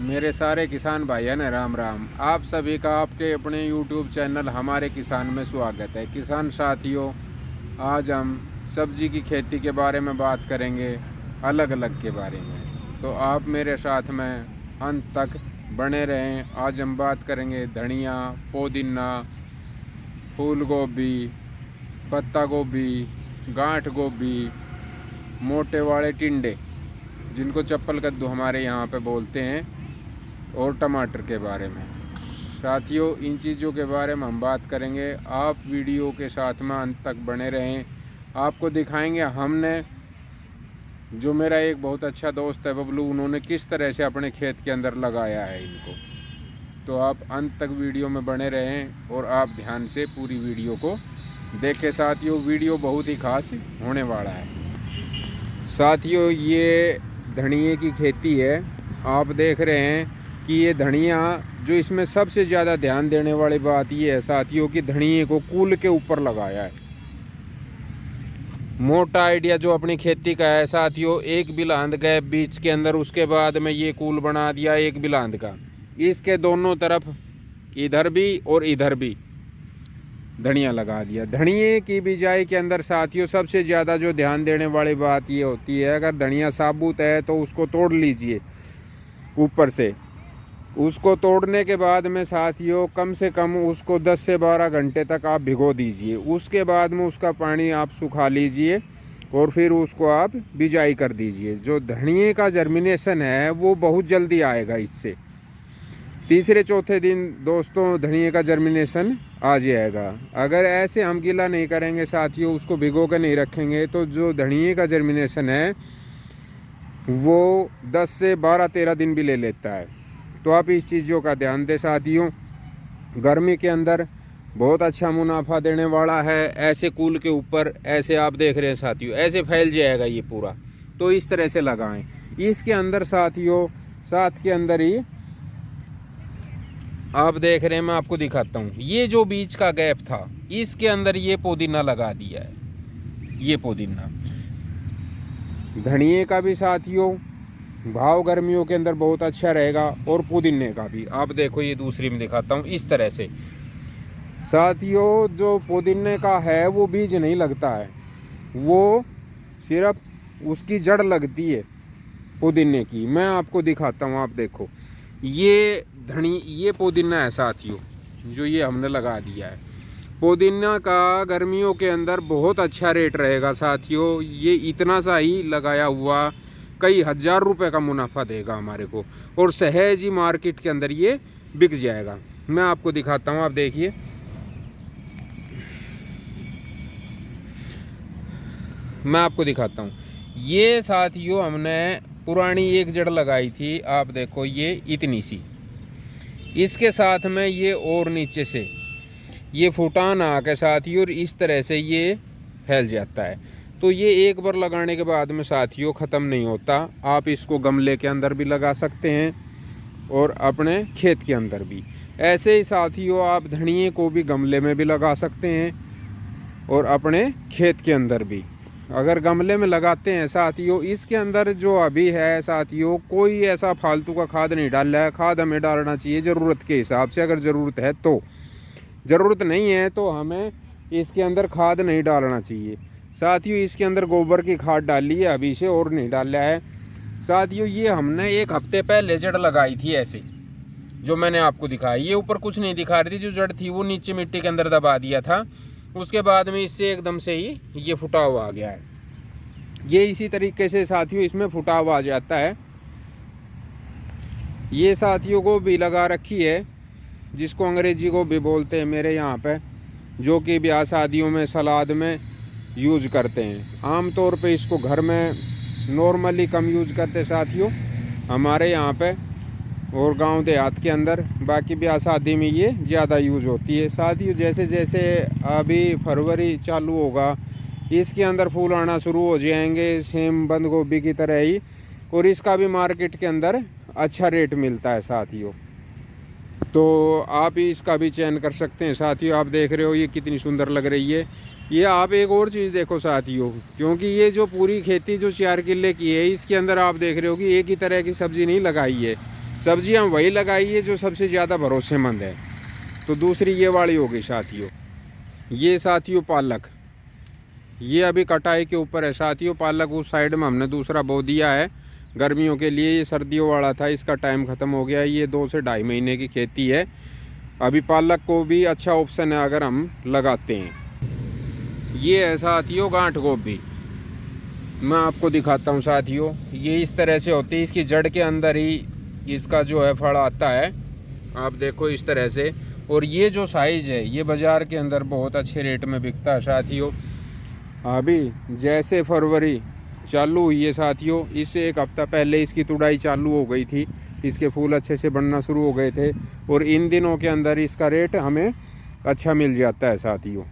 मेरे सारे किसान भाइयों ने राम राम। आप सभी का आपके अपने YouTube चैनल हमारे किसान में स्वागत है। किसान साथियों, आज हम सब्जी की खेती के बारे में बात करेंगे, अलग अलग के बारे में। तो आप मेरे साथ में अंत तक बने रहें। आज हम बात करेंगे धनिया, पुदीना, फूल गोभी, पत्ता गोभी, गांठ गोभी, मोटे वाले टिंडे जिनको चप्पल कद्दू हमारे यहाँ पे बोलते हैं, और टमाटर के बारे में। साथियों, इन चीज़ों के बारे में हम बात करेंगे। आप वीडियो के साथ में अंत तक बने रहें। आपको दिखाएंगे हमने, जो मेरा एक बहुत अच्छा दोस्त है बबलू, उन्होंने किस तरह से अपने खेत के अंदर लगाया है इनको। तो आप अंत तक वीडियो में बने रहें और आप ध्यान से पूरी वीडियो को देखें। साथियों, वीडियो बहुत ही खास होने वाला है। साथियों, ये धनिये की खेती है। आप देख रहे हैं कि ये धनिया, जो इसमें सबसे ज़्यादा ध्यान देने वाली बात ये है साथियों कि धनिये को कूल के ऊपर लगाया है। मोटा आइडिया जो अपनी खेती का है साथियों, एक बिलांद गए बीच के अंदर, उसके बाद में ये कूल बना दिया एक बिलांद का। इसके दोनों तरफ इधर भी और इधर भी धनिया लगा दिया। धनिये की बिजाई के अंदर साथियों सबसे ज़्यादा जो ध्यान देने वाली बात ये होती है, अगर धनिया साबुत है तो उसको तोड़ लीजिए ऊपर से। उसको तोड़ने के बाद में साथियों कम से कम उसको 10 से 12 घंटे तक आप भिगो दीजिए। उसके बाद में उसका पानी आप सुखा लीजिए और फिर उसको आप बिजाई कर दीजिए। जो धनिये का जर्मिनेशन है वो बहुत जल्दी आएगा इससे। तीसरे चौथे दिन दोस्तों धनिये का जर्मिनेशन आ जाएगा। अगर ऐसे हम गीला नहीं करेंगे साथियों, उसको भिगो के नहीं रखेंगे, तो जो धनिये का जर्मिनेशन है वो 10 से 12-13 दिन भी ले लेता है। तो आप इस चीज़ों का ध्यान दें साथियों। गर्मी के अंदर बहुत अच्छा मुनाफा देने वाला है। ऐसे कूल के ऊपर ऐसे आप देख रहे हैं साथियों, ऐसे फैल जाएगा ये पूरा। तो इस तरह से लगाएं। इसके अंदर साथियों, साथ के अंदर ही आप देख रहे हैं, मैं आपको दिखाता हूँ, ये जो बीच का गैप था इसके अंदर ये पुदीना लगा दिया है। ये पुदीना धनिये का भी साथियों भाव गर्मियों के अंदर बहुत अच्छा रहेगा, और पुदीने का भी। आप देखो, ये दूसरी में दिखाता हूँ इस तरह से साथियों। जो पुदीने का है वो बीज नहीं लगता है, वो सिर्फ उसकी जड़ लगती है पुदीने की। मैं आपको दिखाता हूँ, आप देखो, ये पुदीना है साथियों, जो ये हमने लगा दिया है। पुदीना का गर्मियों के अंदर बहुत अच्छा रेट रहेगा साथियों। ये इतना सा ही लगाया हुआ कई हज़ार रुपए का मुनाफा देगा हमारे को, और सहज ही मार्केट के अंदर ये बिक जाएगा। मैं आपको दिखाता हूँ, आप देखिए, मैं आपको दिखाता हूँ। ये साथियों हमने पुरानी एक जड़ लगाई थी, आप देखो ये इतनी सी। इसके साथ में ये और नीचे से ये फुटान आके साथियों और इस तरह से ये फैल जाता है। तो ये एक बार लगाने के बाद में साथियों ख़त्म नहीं होता। आप इसको गमले के अंदर भी लगा सकते हैं और अपने खेत के अंदर भी। ऐसे ही साथियों आप धनिये को भी गमले में भी लगा सकते हैं और अपने खेत के अंदर भी। अगर गमले में लगाते हैं साथियों, इसके अंदर जो अभी है साथियों, कोई ऐसा फालतू का खाद नहीं डाला है। खाद हमें डालना चाहिए ज़रूरत के हिसाब से, अगर ज़रूरत है तो। ज़रूरत नहीं है तो हमें इसके अंदर खाद नहीं डालना चाहिए साथियों। इसके अंदर गोबर की खाद डाली है अभी से, और नहीं डाला है साथियों। ये हमने एक हफ्ते पहले जड़ लगाई थी ऐसे, जो मैंने आपको दिखाया। ये ऊपर कुछ नहीं दिखा रही थी, जो जड़ थी वो नीचे मिट्टी के अंदर दबा दिया था। उसके बाद में इससे एकदम से ही ये फुटाव आ गया है। ये इसी तरीके से साथियों इसमें फुटाव आ जाता है। ये साथियों को भी लगा रखी है, जिसको अंग्रेजी को भी बोलते हैं मेरे यहाँ पे, जो कि ब्याह शादियों में सलाद में यूज करते हैं। आम तौर पे इसको घर में नॉर्मली कम यूज करते साथियों हमारे यहाँ पे और गांव देहात के अंदर। बाकी ब्याह शादी में ये ज़्यादा यूज होती है साथियों। जैसे जैसे अभी फरवरी चालू होगा, इसके अंदर फूल आना शुरू हो जाएंगे, सेम बंद गोभी की तरह ही, और इसका भी मार्केट के अंदर अच्छा रेट मिलता है साथियों। तो आप इसका भी चयन कर सकते हैं साथियों। आप देख रहे हो ये कितनी सुंदर लग रही है। ये आप एक और चीज़ देखो साथियों, क्योंकि ये जो पूरी खेती जो 4 किले की है, इसके अंदर आप देख रहे हो कि एक ही तरह की सब्ज़ी नहीं लगाई है। सब्जियां वही लगाइए जो सबसे ज़्यादा भरोसेमंद है। तो दूसरी ये वाली हो गई साथियों। ये साथियों पालक, ये अभी कटाई के ऊपर है साथियों। पालक उस साइड में हमने दूसरा बो दिया है गर्मियों के लिए। ये सर्दियों वाला था, इसका टाइम ख़त्म हो गया। ये 2 से ढाई महीने की खेती है। अभी पालक को भी अच्छा ऑप्शन है अगर हम लगाते हैं। ये है साथियों गांठ गोभी। मैं आपको दिखाता हूँ साथियों। ये इस तरह से होती है, इसकी जड़ के अंदर ही इसका जो है फल आता है। आप देखो इस तरह से। और ये जो साइज़ है ये बाज़ार के अंदर बहुत अच्छे रेट में बिकता है साथियों। अभी जैसे फरवरी चालू हुई है साथियों, इससे 1 हफ्ता पहले इसकी तुड़ाई चालू हो गई थी। इसके फूल अच्छे से बनना शुरू हो गए थे और इन दिनों के अंदर इसका रेट हमें अच्छा मिल जाता है साथियों।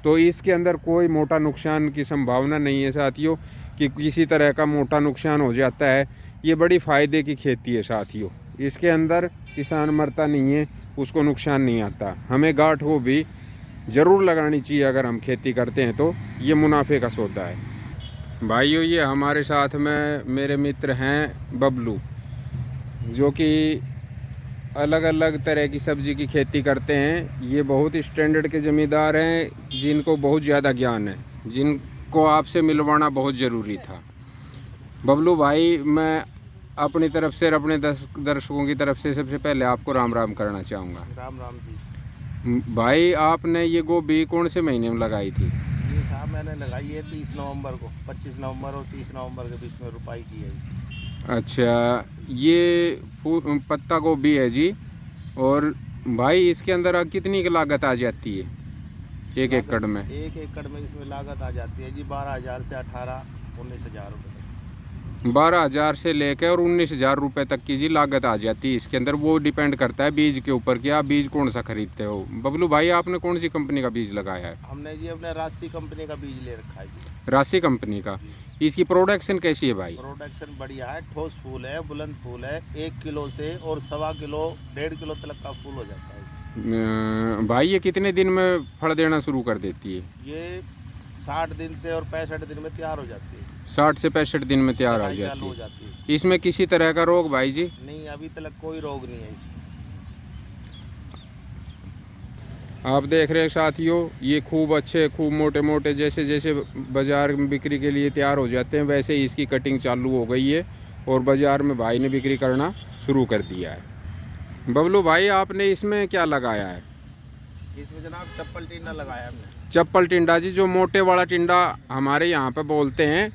तो इसके अंदर कोई मोटा नुकसान की संभावना नहीं है साथियों कि किसी तरह का मोटा नुकसान हो जाता है। ये बड़ी फ़ायदे की खेती है साथियों। इसके अंदर किसान मरता नहीं है, उसको नुकसान नहीं आता। हमें गांठ को भी ज़रूर लगानी चाहिए अगर हम खेती करते हैं तो। ये मुनाफे का सौदा है भाइयों। ये हमारे साथ में मेरे मित्र हैं बबलू, जो कि अलग अलग तरह की सब्ज़ी की खेती करते हैं। ये बहुत स्टैंडर्ड के ज़मींदार हैं जिनको बहुत ज़्यादा ज्ञान है, जिनको आपसे मिलवाना बहुत ज़रूरी था। बबलू भाई, मैं अपनी तरफ से और अपने दर्शकों की तरफ से सबसे पहले आपको राम राम करना चाहूँगा। राम राम जी। भाई, आपने ये गोभी कौन से महीने में लगाई थी? ये साहब मैंने लगाई है 30 नवंबर को। 25 नवंबर और 30 नवंबर के बीच में रुपाई की है इसे। अच्छा, ये पत्ता गोभी है जी। और भाई इसके अंदर कितनी की लागत आ जाती है 1 एकड़ में? 1 एकड़ में इसमें लागत आ जाती है जी 12,000 से 18-19,000 रुपये। 12,000 से लेकर और 19,000 रुपये तक की जी लागत आ जाती है इसके अंदर। वो डिपेंड करता है बीज के ऊपर कि आप बीज कौन सा खरीदते हो। बबलू भाई, आपने कौन सी कंपनी का बीज लगाया है? हमने जी अपने राशि कंपनी का बीज ले रखा है जी। राशि कंपनी का। इसकी प्रोडक्शन कैसी है भाई? प्रोडक्शन बढ़िया है, ठोस फूल है, बुलंद फूल है। 1 किलो से और 1.25 किलो 1.5 किलो तक का फूल हो जाता है। भाई, ये कितने दिन में फल देना शुरू कर देती है? ये 60 दिन से और 65 दिन में तैयार हो जाती है। 60 से 65 दिन में तैयार हो जाती है। इसमें किसी तरह का रोग भाई जी? नहीं, अभी तक कोई रोग नहीं है इसमें। आप देख रहे हैं साथियों, ये खूब अच्छे, खूब मोटे मोटे, जैसे जैसे बाज़ार में बिक्री के लिए तैयार हो जाते हैं वैसे ही इसकी कटिंग चालू हो गई है और बाज़ार में भाई ने बिक्री करना शुरू कर दिया है। बबलू भाई, आपने इसमें क्या लगाया है? इसमें जनाब चप्पल टिंडा लगाया हमने। चप्पल टिंडा जी, जो मोटे वाला टिंडा हमारे यहाँ पे बोलते हैं,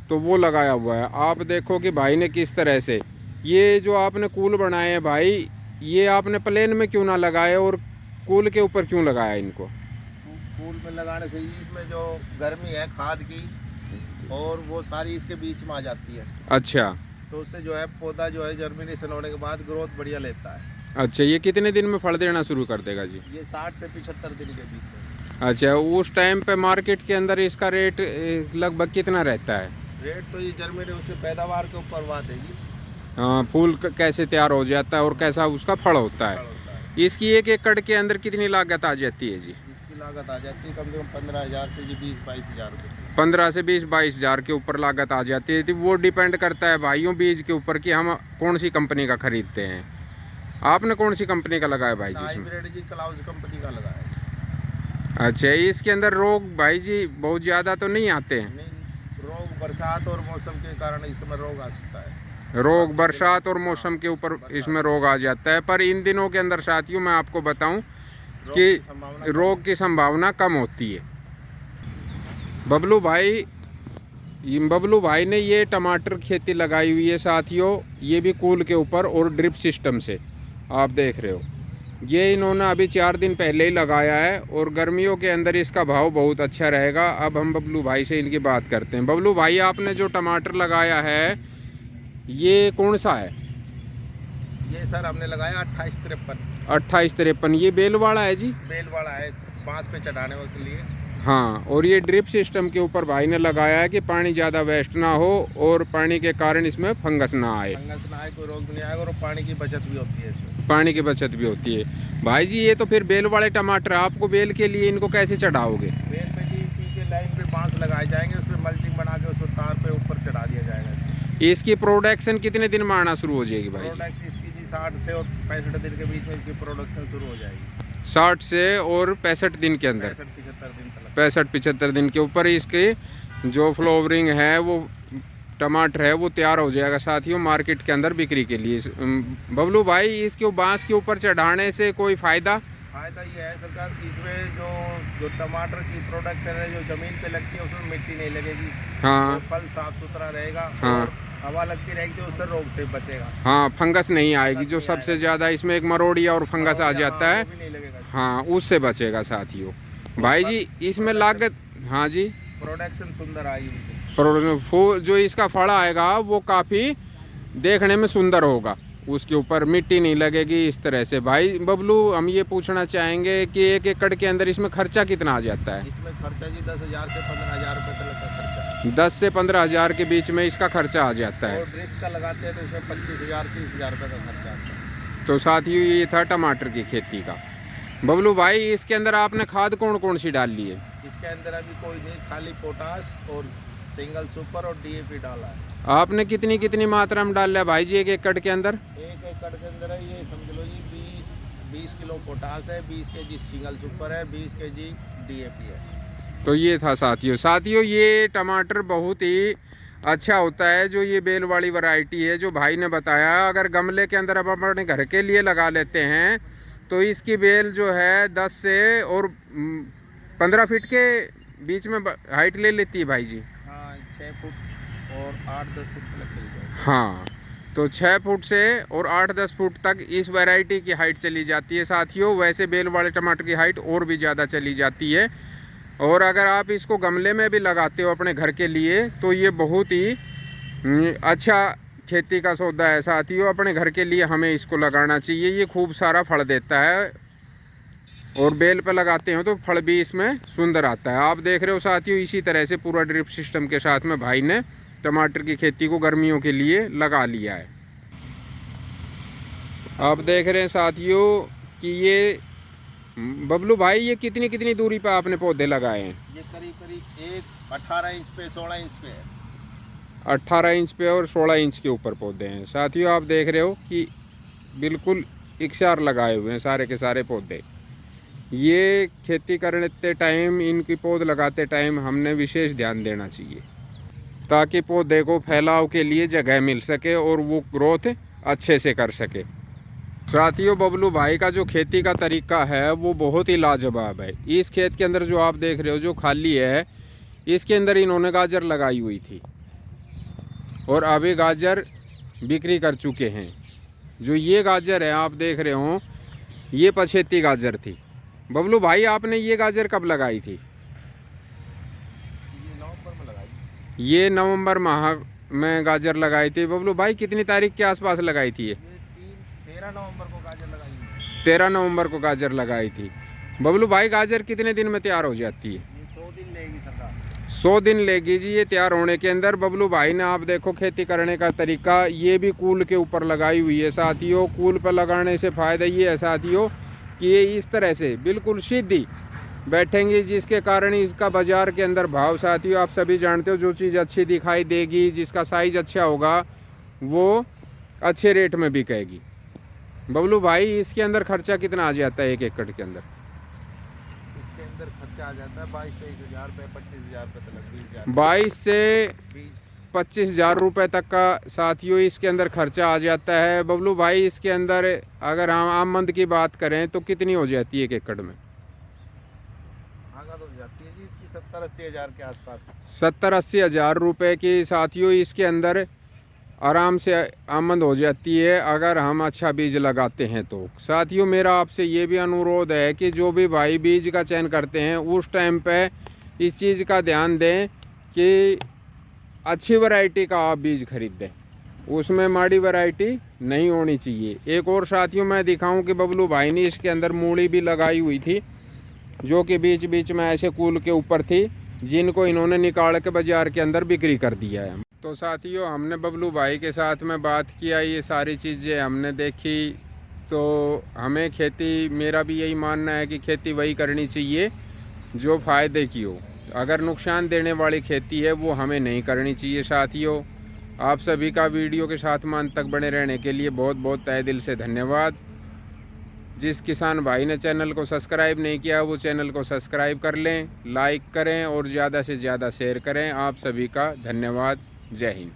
तो वो लगाया हुआ है। आप देखो कि भाई ने किस तरह से ये जो आपने कूल बनाए हैं भाई, ये आपने प्लेन में क्यों ना लगाए और कूल के ऊपर क्यों लगाया इनको? कूल में लगाने से इसमें जो गर्मी है खाद की और वो सारी इसके बीच में आ जाती है। अच्छा, तो उससे जो है पौधा जो है जर्मिनेशन होने के बाद ग्रोथ बढ़िया लेता है। अच्छा, ये कितने दिन में फल देना शुरू कर देगा जी? ये 60 से 75 दिन के बीच में। अच्छा, उस टाइम पे मार्केट के अंदर इसका रेट लगभग कितना रहता है? रेट तो ये जर्मिनेशन उससे पैदावार के ऊपर बात है जी। हाँ, फूल कैसे तैयार हो जाता है और कैसा उसका फल होता है। इसकी 1 एकड़ के अंदर कितनी लागत आ जाती है जी? इसकी लागत आ जाती है कम से कम 15,000 से जी 20-22,000 रुपये। 15 से 20-22,000 के ऊपर लागत आ जाती है। तो वो डिपेंड करता है भाइयों बीज के ऊपर कि हम कौन सी कंपनी का खरीदते हैं। आपने कौन सी कंपनी का लगाया भाई जी? हाइब्रिड जी क्लाउज कंपनी का लगाया। अच्छा, इसके अंदर रोग भाई जी बहुत ज़्यादा तो नहीं आते हैं? नहीं, रोग बरसात और मौसम के कारण इसमें रोग आ सकता है। रोग बरसात और मौसम के ऊपर इसमें रोग आ जाता है। पर इन दिनों के अंदर साथियों मैं आपको बताऊं कि रोग की संभावना कम होती है। बबलू भाई ने ये टमाटर खेती लगाई हुई है साथियों, ये भी कूल के ऊपर और ड्रिप सिस्टम से। आप देख रहे हो, ये इन्होंने अभी 4 दिन पहले ही लगाया है और गर्मियों के अंदर इसका भाव बहुत अच्छा रहेगा। अब हम बबलू भाई से इनकी बात करते हैं। बबलू भाई, आपने जो टमाटर लगाया है ये कौन सा है? ये सर हमने लगाया 28-53। 28-53। ये बेल वाला है जी? बेल वाला है, बांस पे चढ़ाने के लिए। हाँ, और ये ड्रिप सिस्टम के ऊपर भाई ने लगाया है कि पानी ज़्यादा वेस्ट ना हो और पानी के कारण इसमें फंगस ना आए। कोई रोग भी नहीं आएगा और पानी की बचत भी होती है इसमें। पानी की बचत भी होती है। भाई जी, ये तो फिर बेल वाले टमाटर, आपको बेल के लिए इनको कैसे चढ़ाओगे? बेल पे जी इसी के लाइन पे बांस लगाए जाएंगे, उसमें मल्चिंग बना के उसको तार पे ऊपर चढ़ा दिया जाएगा। इसकी प्रोडक्शन कितने दिन में आना शुरू हो जाएगी भाई? प्रोडक्शन इसकी जी 60 से और 65 दिन के बीच में इसकी प्रोडक्शन शुरू हो जाएगी। 60 से और 65 दिन के अंदर, 65-75 दिन तक। 65-75 दिन के ऊपर इसकी जो फ्लावरिंग है वो टमाटर है वो तैयार हो जाएगा साथियों, मार्केट के अंदर बिक्री के लिए। बबलू भाई, इसके बांस के ऊपर चढ़ाने से कोई फ़ायदा? फायदा ये है सरकार, इसमें जो टमाटर की प्रोडक्शन है जो जमीन पे लगती है उसमें मिट्टी नहीं लगेगी। हाँ, तो फल साफ सुथरा रहेगा। हाँ, और हवा लगती रहेगी तो उससे रोग से बचेगा। हाँ, फंगस नहीं आएगी, फंगस जो नहीं सबसे आएगा। ज़्यादा इसमें एक मरोड़िया और फंगस आ जाता हाँ, है। वो भी नहीं लगेगा। हाँ, उससे बचेगा साथियों। भाई जी इसमें लागत, हाँ जी, प्रोडक्शन सुंदर आएगी। जो इसका फल आएगा वो काफ़ी देखने में सुंदर होगा, उसके ऊपर मिट्टी नहीं लगेगी इस तरह से। भाई बबलू, हम ये पूछना चाहेंगे कि 1 एकड़ के अंदर इसमें खर्चा कितना आ जाता है? इसमें खर्चा जी 10,000 से 15,000 रुपये तक का खर्चा। 10 से 15,000 के बीच में इसका खर्चा आ जाता है। और ड्रिप्स का लगाते हैं तो इसमें 25,000 30,000 रुपये का खर्चा आता है। तो साथियों ये था टमाटर की खेती का। बबलू भाई, इसके अंदर आपने खाद कौन कौन सी डाल ली है? इसके अंदर अभी कोई नहीं, खाली पोटाश और सिंगल सुपर और डीएपी डाला है। आपने कितनी कितनी मात्रा में डाल लिया भाई जी 1 एकड़ के अंदर? 1 एकड़ के अंदर है ये समझ लो जी 20 किलो पोटाश है, 20 केजी सिंगल सुपर है, 20 केजी डीएपी है। तो ये था साथियों ये टमाटर बहुत ही अच्छा होता है, जो ये बेल वाली वैरायटी है जो भाई ने बताया। अगर गमले के अंदर अब अपने घर के लिए लगा लेते हैं तो इसकी बेल जो है 10 से और 15 फीट के बीच में हाइट ले लेती है भाई जी। हाँ, 6 फुट और 8-10 फुट तक चली जाएगी। हाँ, तो 6 फुट से और 8-10 फुट तक इस वैरायटी की हाइट चली जाती है साथियों। वैसे बेल वाले टमाटर की हाइट और भी ज़्यादा चली जाती है। और अगर आप इसको गमले में भी लगाते हो अपने घर के लिए तो ये बहुत ही अच्छा खेती का सौदा है साथियों। अपने घर के लिए हमें इसको लगाना चाहिए, ये खूब सारा फल देता है और बेल पे लगाते हो तो फल भी इसमें सुंदर आता है। आप देख रहे हो साथियों, इसी तरह से पूरा ड्रिप सिस्टम के साथ में भाई ने टमाटर की खेती को गर्मियों के लिए लगा लिया है। आप देख रहे हैं साथियों कि ये बबलू भाई, ये कितनी कितनी दूरी पे आपने पौधे लगाए हैं? ये करीब करीब 18 इंच पे 16 इंच पे है। 18 इंच पे और 16 इंच के ऊपर पौधे हैं साथियों। आप देख रहे हो कि बिल्कुल इकसार लगाए हुए हैं सारे के सारे पौधे। ये खेती करते टाइम, इनकी पौध लगाते टाइम हमने विशेष ध्यान देना चाहिए ताकि पौधे को फैलाव के लिए जगह मिल सके और वो ग्रोथ अच्छे से कर सके। साथियों बबलू भाई का जो खेती का तरीका है वो बहुत ही लाजवाब है। इस खेत के अंदर जो आप देख रहे हो जो खाली है, इसके अंदर इन्होंने गाजर लगाई हुई थी और अभी गाजर बिक्री कर चुके हैं। जो ये गाजर है आप देख रहे हो, ये पछेती गाजर थी। बबलू भाई, आपने ये गाजर कब लगाई थी? ये नवंबर में लगाई। ये नवंबर माह में गाजर लगाई थी। बबलू भाई, कितनी तारीख के आसपास लगाई थी ये? 13 नवंबर को गाजर लगाई। 13 नवंबर को गाजर लगाई थी। बबलू भाई, गाजर कितने दिन में तैयार हो जाती है? ये 100 दिन लेगी सरकार। 100 दिन लेगी जी ये तैयार होने के अंदर। बबलू भाई ने, आप देखो खेती करने का तरीका, ये भी कूल के ऊपर लगाई हुई है साथियों। कूल पर लगाने से फ़ायदा ये है साथियों कि ये इस तरह से बिल्कुल सीधी बैठेंगी, जिसके कारण इसका बाज़ार के अंदर भाव साथियों आप सभी जानते हो, जो चीज़ अच्छी दिखाई देगी, जिसका साइज़ अच्छा होगा, वो अच्छे रेट में बिकेगी। बबलू भाई, इसके अंदर खर्चा कितना आ जाता है 1 एकड़ के अंदर? इसके अंदर खर्चा आ जाता है 22-23 हज़ार रुपये, 25,000 रुपये तक, 20,000, 22 से 25,000 रुपये तक का साथियों इसके अंदर खर्चा आ जाता है। बबलू भाई, इसके अंदर अगर हम आमदनी की बात करें तो कितनी हो जाती है 1 एकड़ में? आगा तो जाती है जी इसकी 70-80 हज़ार के आसपास। 70-80 हज़ार रुपये की साथियों इसके अंदर आराम से आमद हो जाती है अगर हम अच्छा बीज लगाते हैं तो। साथियों, मेरा आपसे ये भी अनुरोध है कि जो भी भाई बीज का चयन करते हैं उस टाइम पे इस चीज़ का ध्यान दें कि अच्छी वैरायटी का आप बीज खरीदें, उसमें माड़ी वैरायटी नहीं होनी चाहिए। एक और साथियों मैं दिखाऊं कि बबलू भाई ने इसके अंदर मूली भी लगाई हुई थी, जो कि बीच बीच में ऐसे कूल के ऊपर थी, जिनको इन्होंने निकाल के बाज़ार के अंदर बिक्री कर दिया है। तो साथियों, हमने बबलू भाई के साथ में बात किया, ये सारी चीज़ें हमने देखी। तो हमें खेती, मेरा भी यही मानना है कि खेती वही करनी चाहिए जो फ़ायदे की हो। अगर नुकसान देने वाली खेती है वो हमें नहीं करनी चाहिए साथियों। आप सभी का वीडियो के साथ में अंत तक बने रहने के लिए बहुत बहुत तहे दिल से धन्यवाद। जिस किसान भाई ने चैनल को सब्सक्राइब नहीं किया वो चैनल को सब्सक्राइब कर लें, लाइक करें और ज़्यादा से ज़्यादा शेयर करें। आप सभी का धन्यवाद। जय हिंद।